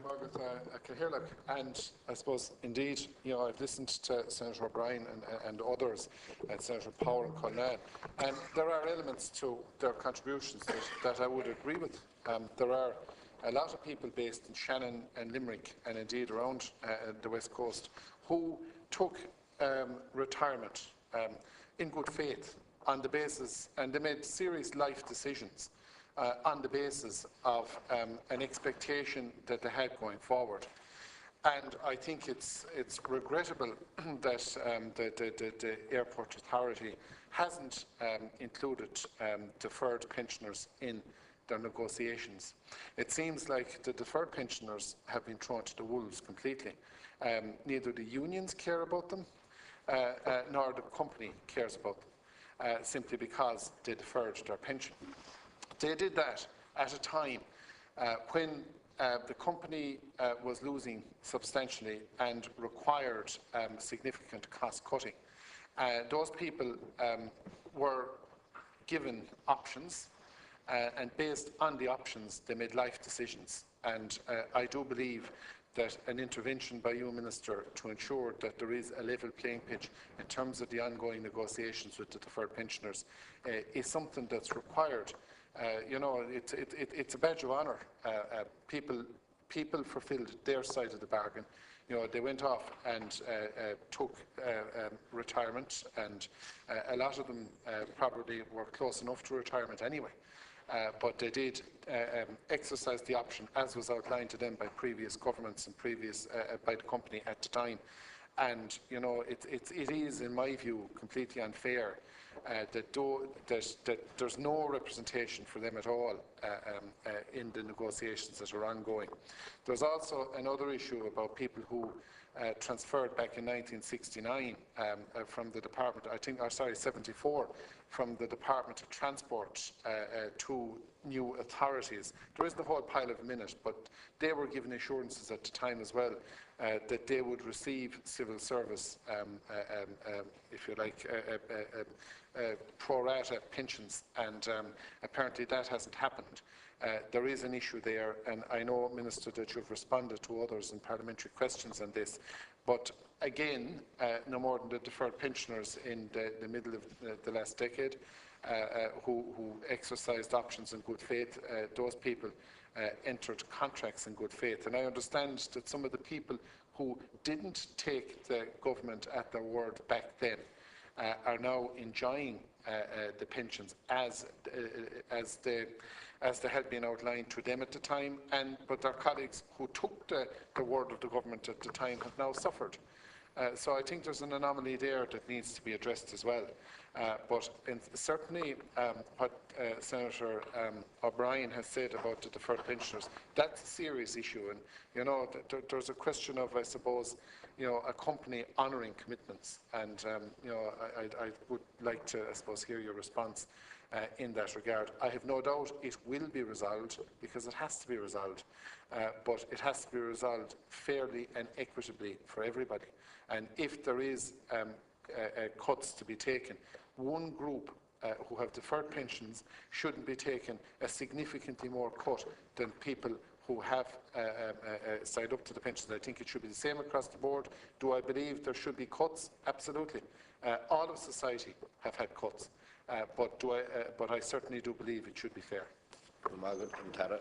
Margaret, Cahirlock, and I suppose indeed, I've listened to Senator O'Brien and others, and Senator Power and Conway, and there are elements to their contributions that I would agree with. There are a lot of people based in Shannon and Limerick, and indeed around the West Coast, who took retirement in good faith on the basis, and they made serious life decisions on the basis of an expectation that they had going forward. And I think it's regrettable that the Airport Authority hasn't included deferred pensioners in their negotiations. It seems like the deferred pensioners have been thrown to the wolves completely. Neither the unions care about them, nor the company cares about them, simply because they deferred their pension. They did that at a time when the company was losing substantially and required significant cost cutting. Those people were given options, and based on the options they made life decisions. And I do believe that an intervention by you, Minister, to ensure that there is a level playing pitch in terms of the ongoing negotiations with the deferred pensioners is something that's required. It's a badge of honour. People fulfilled their side of the bargain. They went off and took retirement, and a lot of them probably were close enough to retirement anyway. But they did exercise the option, as was outlined to them by previous governments and by the company at the time. And it is, in my view, completely unfair that there's no representation for them at all in the negotiations that are ongoing. There's also another issue about people who transferred back in 1969 from the Department, 74, from the Department of Transport to new authorities. There is the whole pile of a minute, but they were given assurances at the time as well that they would receive civil service, if you like, pro rata pensions, and apparently that hasn't happened. There is an issue there, and I know, Minister, that you've responded to others in parliamentary questions on this, but again, no more than the deferred pensioners in the middle of the last decade who exercised options in good faith, those people entered contracts in good faith. And I understand that some of the people who didn't take the government at their word back then are now enjoying the pensions as they had been outlined to them at the time, but their colleagues who took the word of the government at the time have now suffered. So I think there's an anomaly there that needs to be addressed as well. But certainly what Senator O'Brien has said about the deferred pensioners, that's a serious issue. And there's a question of, I suppose, a company honouring commitments. And I would like to, I suppose, hear your response in that regard. I have no doubt it will be resolved, because it has to be resolved, but it has to be resolved fairly and equitably for everybody. And if there is cuts to be taken, one group who have deferred pensions shouldn't be taking a significantly more cut than people who have signed up to the pensions. I think it should be the same across the board. Do I believe there should be cuts? Absolutely. All of society have had cuts, but I certainly do believe it should be fair. Margaret from Tara.